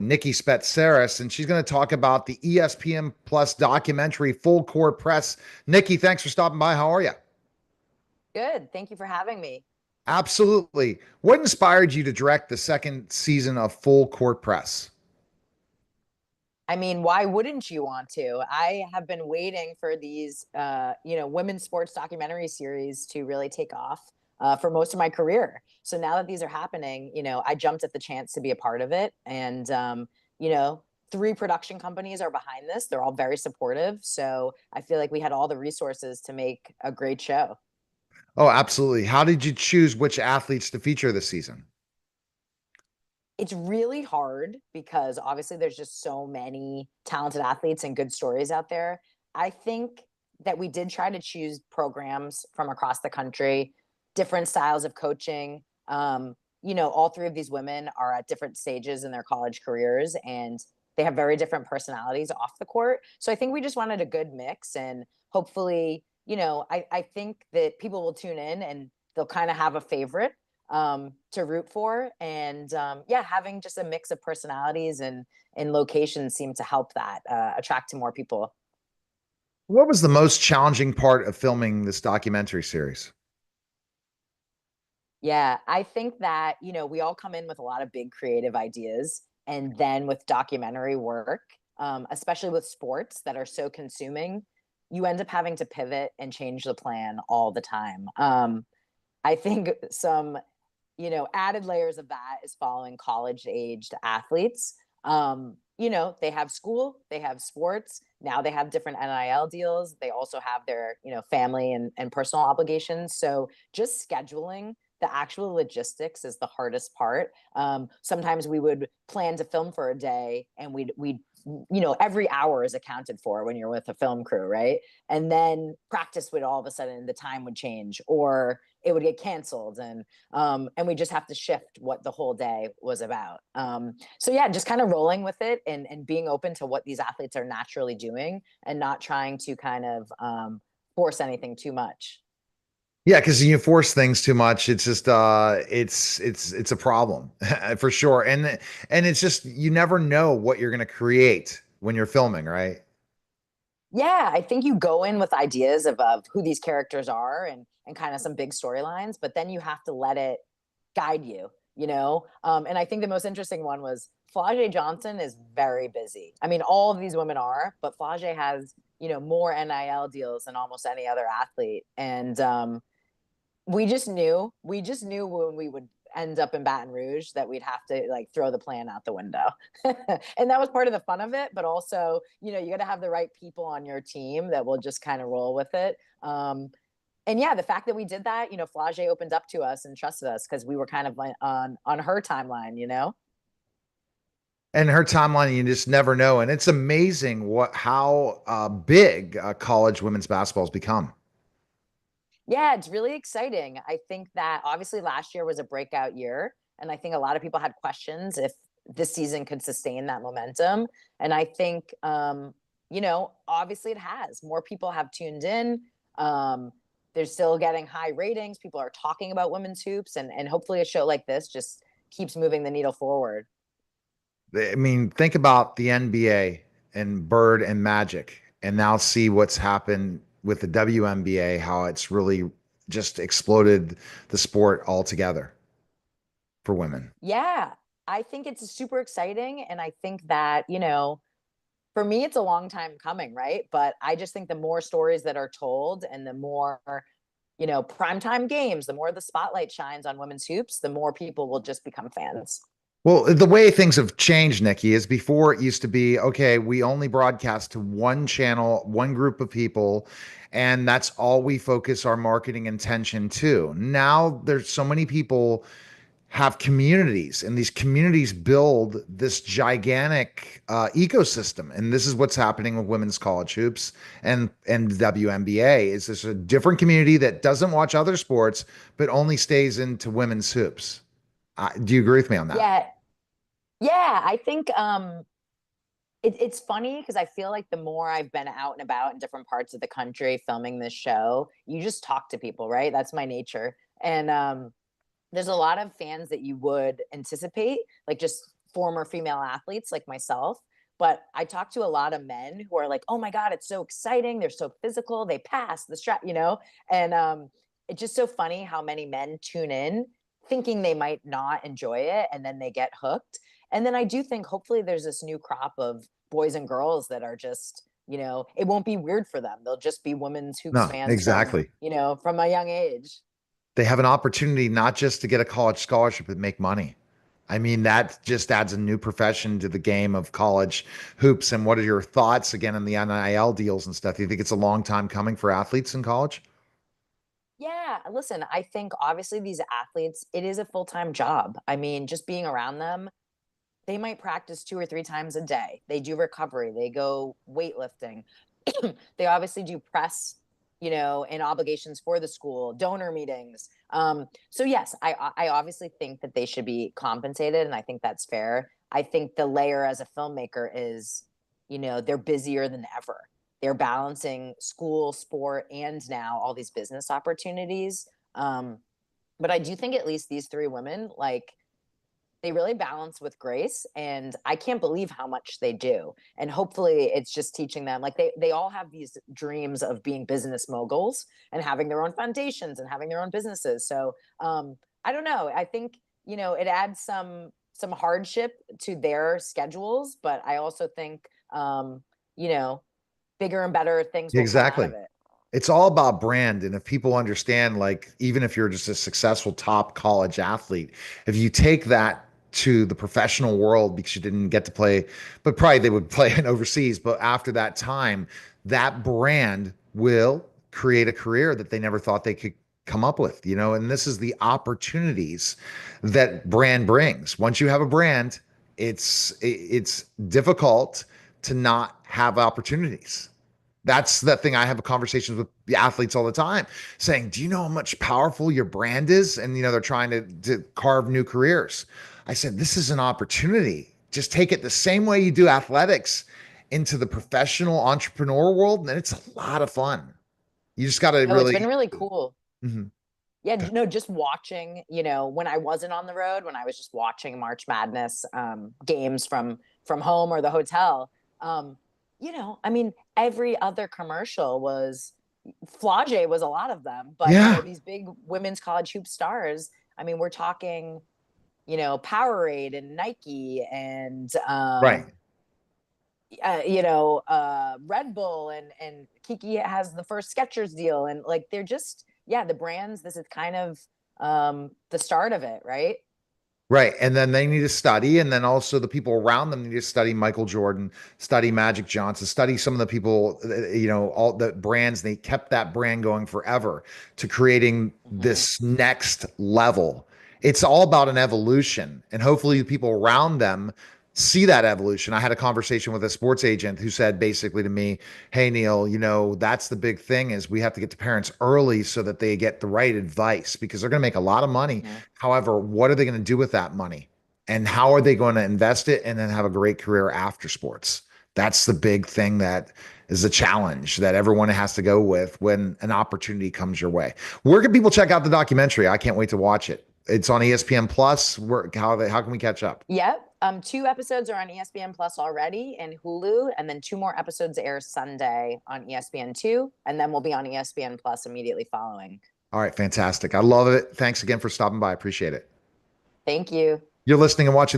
Nikki Spetsaris, and she's going to talk about the ESPN Plus documentary Full Court Press. Nikki, thanks for stopping by. How are you? Good. Thank you for having me. Absolutely. What inspired you to direct the second season of Full Court Press? I mean, why wouldn't you want to? I have been waiting for these, women's sports documentary series to really take off for most of my career. So now that these are happening, I jumped at the chance to be a part of it. And, you know, three production companies are behind this. They're all very supportive. So I feel like we had all the resources to make a great show. Oh, absolutely. How did you choose which athletes to feature this season? It's really hard because obviously there's just so many talented athletes and good stories out there. I think that we did try to choose programs from across the country, different styles of coaching. All three of these women are at different stages in their college careers and they have very different personalities off the court. So I think we just wanted a good mix and hopefully, I think that people will tune in and they'll kind of have a favorite to root for. And yeah, having just a mix of personalities and locations seemed to help that attract to more people. What was the most challenging part of filming this documentary series? Yeah, I think that, we all come in with a lot of big creative ideas. And then with documentary work, especially with sports that are so consuming, you end up having to pivot and change the plan all the time. I think some added layers of that is following college aged athletes. They have school, they have sports, now they have different NIL deals. They also have their, family and personal obligations. So just scheduling the actual logistics is the hardest part. Sometimes we would plan to film for a day and we'd every hour is accounted for when you're with a film crew, right? And then practice would all of a sudden the time would change or it would get canceled and we just have to shift what the whole day was about. So yeah, just kind of rolling with it and being open to what these athletes are naturally doing and not trying to kind of force anything too much. Yeah, because you force things too much, it's just it's a problem for sure. And it's just you never know what you're gonna create when you're filming, right? Yeah, I think you go in with ideas of who these characters are and kind of some big storylines, but then you have to let it guide you. And I think the most interesting one was Flage Johnson is very busy. I mean, all of these women are, but Flage has, more NIL deals than almost any other athlete. And we just knew when we would end up in Baton Rouge that we'd have to like throw the plan out the window. And that was part of the fun of it, but also, you got to have the right people on your team that will just kind of roll with it. And yeah, the fact that we did that, Flage opened up to us and trusted us because we were kind of like on her timeline. And her timeline, you just never know. And it's amazing what how big college women's basketball has become. Yeah, it's really exciting. I think that obviously last year was a breakout year, and I think a lot of people had questions if this season could sustain that momentum. And I think, obviously it has. More people have tuned in. They're still getting high ratings. People are talking about women's hoops, and hopefully a show like this just keeps moving the needle forward. I mean, think about the NBA and Bird and Magic, and now see what's happened with the WNBA, how it's really just exploded the sport altogether for women. Yeah, I think it's super exciting, and I think that for me, it's a long time coming, right? But I just think the more stories that are told and the more, primetime games, the more the spotlight shines on women's hoops, the more people will just become fans. Well, the way things have changed, Nikki, is before it used to be, okay, we only broadcast to one channel, one group of people, and that's all we focus our marketing intention to. Now there's so many people have communities, and these communities build this gigantic ecosystem. And this is what's happening with women's college hoops and WNBA. Is this a different community that doesn't watch other sports but only stays into women's hoops? Do you agree with me on that? Yeah, yeah, I think it's funny because I feel like the more I've been out and about in different parts of the country filming this show, you just talk to people, right? That's my nature. And there's a lot of fans that you would anticipate, like just former female athletes like myself. But I talk to a lot of men who are like, oh my God, it's so exciting. They're so physical. They pass the strap, and it's just so funny how many men tune in thinking they might not enjoy it, and then they get hooked. And then I do think hopefully there's this new crop of boys and girls that are just, it won't be weird for them. They'll just be women's hoops No, fans exactly. from a young age. They have an opportunity not just to get a college scholarship, but make money. I mean, that just adds a new profession to the game of college hoops. And what are your thoughts again on the NIL deals and stuff? Do you think it's a long time coming for athletes in college? Yeah, listen, I think obviously these athletes, it is a full-time job. I mean, just being around them, they might practice 2 or 3 times a day. They do recovery, they go weightlifting. They obviously do press, and obligations for the school, donor meetings. So yes, I obviously think that they should be compensated, and I think that's fair. I think the layer as a filmmaker is, they're busier than ever. They're balancing school, sport, and now all these business opportunities. But I do think at least these three women, like, they really balance with grace, and I can't believe how much they do. And hopefully it's just teaching them, like, they all have these dreams of being business moguls and having their own foundations and having their own businesses. So I don't know, I think it adds some hardship to their schedules, but I also think you know bigger and better things will come out of Exactly. it. It's all about brand. And if people understand, like, even if you're just a successful top college athlete, if you take that to the professional world because you didn't get to play, but probably they would play in overseas, but after that time, that brand will create a career that they never thought they could come up with, and this is the opportunities that brand brings. Once you have a brand, it's difficult to not have opportunities. That's the thing. I have conversations with the athletes all the time saying, do you know how much powerful your brand is? And, they're trying to carve new careers. I said, this is an opportunity. Just take it the same way you do athletics into the professional entrepreneur world. And it's a lot of fun. You just got to Oh, it's really, been really cool. Mhm. Yeah, no, just watching, when I wasn't on the road, when I was just watching March Madness games from home or the hotel, I mean, every other commercial was Flage was a lot of them, but Yeah, these big women's college hoop stars. I mean, we're talking, Powerade and Nike and right. Red Bull, and Kiki has the first Skechers deal, and like they're just, yeah, the brands. This is kind of the start of it, right? Right. And then they need to study. And then also the people around them need to study Michael Jordan, study Magic Johnson, study some of the people, all the brands. They kept that brand going forever to creating Mm-hmm. this next level. It's all about an evolution. And hopefully the people around them see that evolution. I had a conversation with a sports agent who said basically to me, hey, Neil, that's the big thing is we have to get to parents early so that they get the right advice because they're going to make a lot of money. Mm-hmm. However, what are they going to do with that money? And how are they going to invest it and then have a great career after sports? That's the big thing that is a challenge that everyone has to go with when an opportunity comes your way. Where can people check out the documentary? I can't wait to watch it. It's on ESPN Plus. How can we catch up? Yep. 2 episodes are on ESPN Plus already and Hulu, and then 2 more episodes air Sunday on ESPN2, and then we'll be on ESPN Plus immediately following. All right, fantastic. I love it. Thanks again for stopping by. I appreciate it. Thank you. You're listening and watching